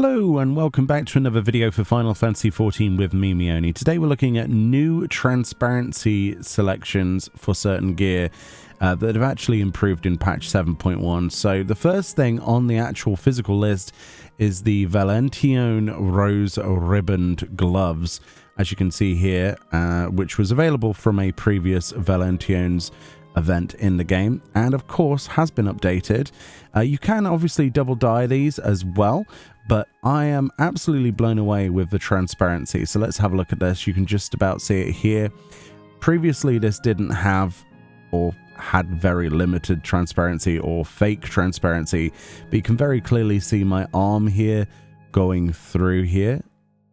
Hello and welcome back to another video for Final Fantasy XIV with me, Meoni. Today we're looking at new transparency selections for certain gear that have actually improved in patch 7.1. So the first thing on the actual physical list is the Valentione Rose Ribboned Gloves, as you can see here, which was available from a previous Valentione's event in the game, and of course has been updated. You can obviously double dye these as well, but I am absolutely blown away with the transparency. So let's have a look at this. You can just about see it here. Previously this didn't have, or had very limited transparency or fake transparency, but you can very clearly see my arm here going through here,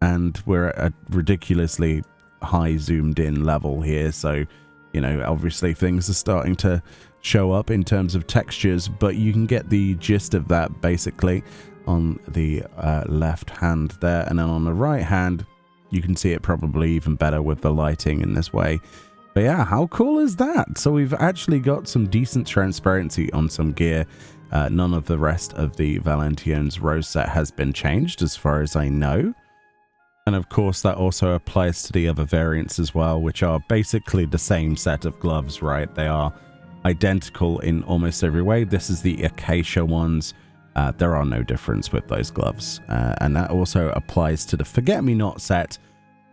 and we're at a ridiculously high zoomed in level here. So you know, obviously things are starting to show up in terms of textures, but you can get the gist of that basically on the left hand there, and then on the right hand you can see it probably even better with the lighting in this way. But yeah, how cool is that? So we've actually got some decent transparency on some gear. None of the rest of the Valentione's Rose set has been changed as far as I know. And of course that also applies to the other variants as well, which are basically the same set of gloves, right? They are identical in almost every way. This is the Acacia ones. There are no difference with those gloves. And that also applies to the Forget-Me-Not set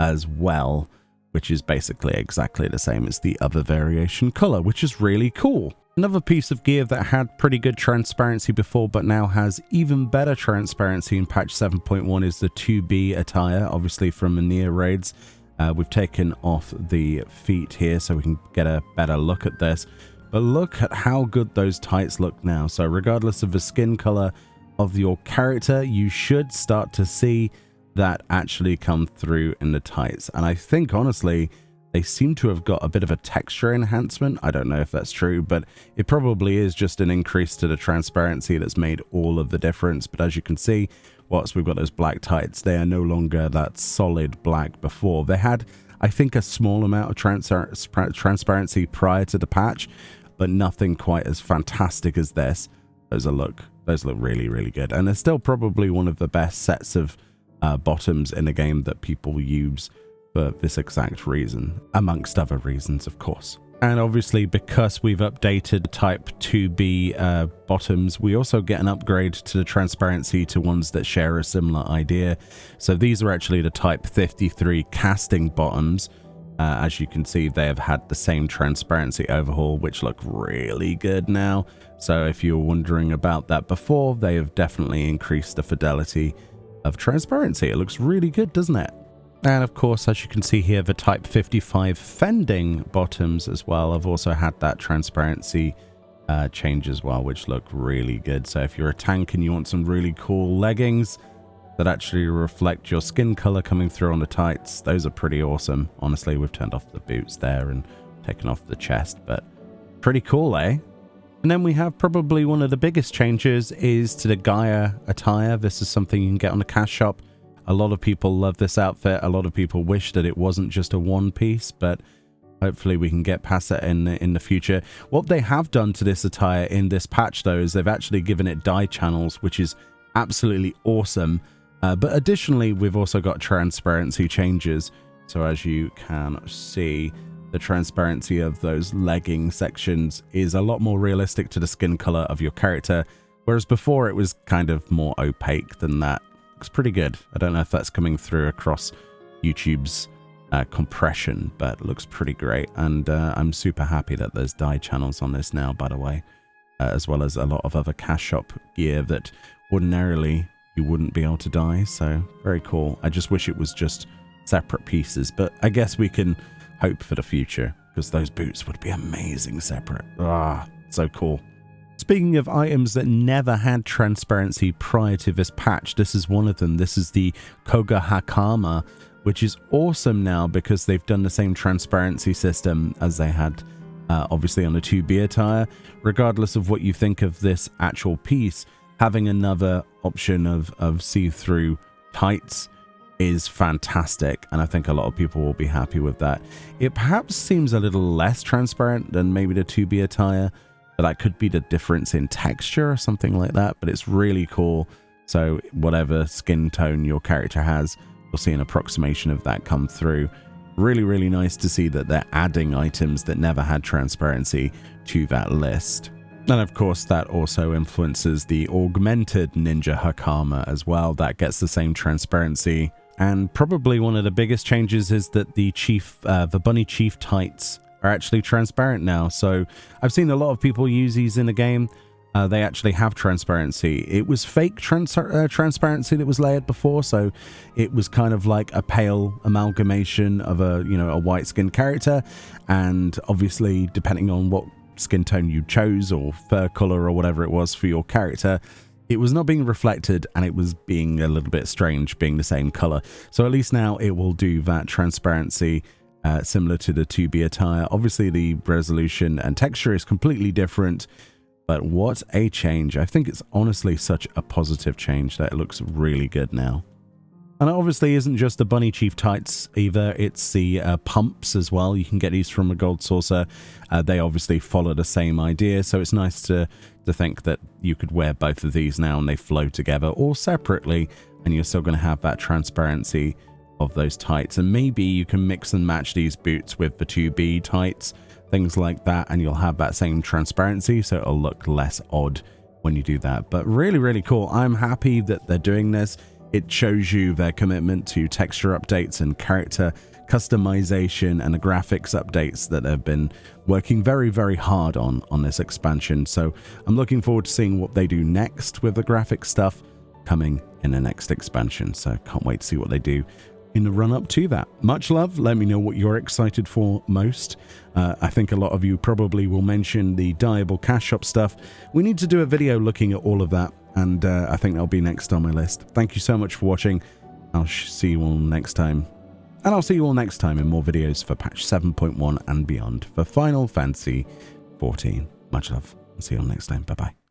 as well, which is basically exactly the same as the other variation color, which is really cool. Another piece of gear that had pretty good transparency before, but now has even better transparency in patch 7.1 is the 2B attire, obviously from the Nia raids. We've taken off the feet here so we can get a better look at this. But look at how good those tights look now. So regardless of the skin color of your character, you should start to see that actually come through in the tights. And I think honestly, they seem to have got a bit of a texture enhancement. I don't know if that's true, but it probably is just an increase to the transparency that's made all of the difference. But as you can see, whilst we've got those black tights, they are no longer that solid black before. They had, I think, a small amount of transparency prior to the patch, but nothing quite as fantastic as this. Those look really, really good. And they're still probably one of the best sets of bottoms in a game that people use for this exact reason, amongst other reasons, of course. And obviously, because we've updated Type 2B bottoms, we also get an upgrade to the transparency to ones that share a similar idea. So these are actually the Type 53 casting bottoms. As you can see, they have had the same transparency overhaul, which look really good now. So if you were wondering about that before, they have definitely increased the fidelity of transparency. It looks really good, doesn't it? And of course, as you can see here, the Type 55 fending bottoms as well have also had that transparency change as well, which look really good. So if you're a tank and you want some really cool leggings that actually reflect your skin color coming through on the tights, those are pretty awesome. Honestly, we've turned off the boots there and taken off the chest, but pretty cool, eh? And then we have probably one of the biggest changes is to the GUIA attire. This is something you can get on the cash shop. A lot of people love this outfit. A lot of people wish that it wasn't just a one piece, but hopefully we can get past that in the future. What they have done to this attire in this patch, though, is they've actually given it dye channels, which is absolutely awesome. But additionally, we've also got transparency changes. So as you can see, the transparency of those legging sections is a lot more realistic to the skin color of your character, whereas before it was kind of more opaque than that. Looks pretty good. I don't know if that's coming through across YouTube's compression, but it looks pretty great. And I'm super happy that there's dye channels on this now, by the way, as well as a lot of other cash shop gear that ordinarily you wouldn't be able to dye. So very cool. I just wish it was just separate pieces, but I guess we can hope for the future, because those boots would be amazing separate. Ah, so cool. Speaking of items that never had transparency prior to this patch, this is one of them. This is the Koga Hakama, which is awesome now because they've done the same transparency system as they had obviously on the 2B attire. Regardless of what you think of this actual piece, having another option of see-through tights is fantastic, and I think a lot of people will be happy with that. It perhaps seems a little less transparent than maybe the 2B attire, but that could be the difference in texture or something like that, but it's really cool So whatever skin tone your character has, you'll see an approximation of that come through. Really, really nice to see that they're adding items that never had transparency to that list. And of course, that also influences the augmented Ninja Hakama as well. That gets the same transparency. And probably one of the biggest changes is that the bunny chief tights are actually transparent now. So I've seen a lot of people use these in the game. They actually have transparency. It was fake transparency that was layered before, so it was kind of like a pale amalgamation of a white skinned character, and obviously depending on what skin tone you chose or fur color or whatever it was for your character, it was not being reflected and it was being a little bit strange being the same color. So at least now it will do that transparency similar to the 2B attire. Obviously the resolution and texture is completely different. But what a change. I think it's honestly such a positive change that it looks really good now. And it obviously isn't just the bunny chief tights either, it's the pumps as well. You can get these from a gold saucer. They obviously follow the same idea, so it's nice to think that you could wear both of these now and they flow together or separately, and you're still going to have that transparency of those tights. And maybe you can mix and match these boots with the 2B tights, things like that, and you'll have that same transparency, so it'll look less odd when you do that. But really, really cool. I'm happy that they're doing this. It shows you their commitment to texture updates and character customization and the graphics updates that they've been working very, very hard on this expansion. So I'm looking forward to seeing what they do next with the graphic stuff coming in the next expansion. So can't wait to see what they do in the run up to that. Much love. Let me know what you're excited for most. I think a lot of you probably will mention the dyeable cash shop stuff. We need to do a video looking at all of that, and I think that'll be next on my list. Thank you so much for watching. I'll see you all next time. And I'll see you all next time in more videos for patch 7.1 and beyond for Final Fantasy 14. Much love. I'll see you all next time. Bye bye.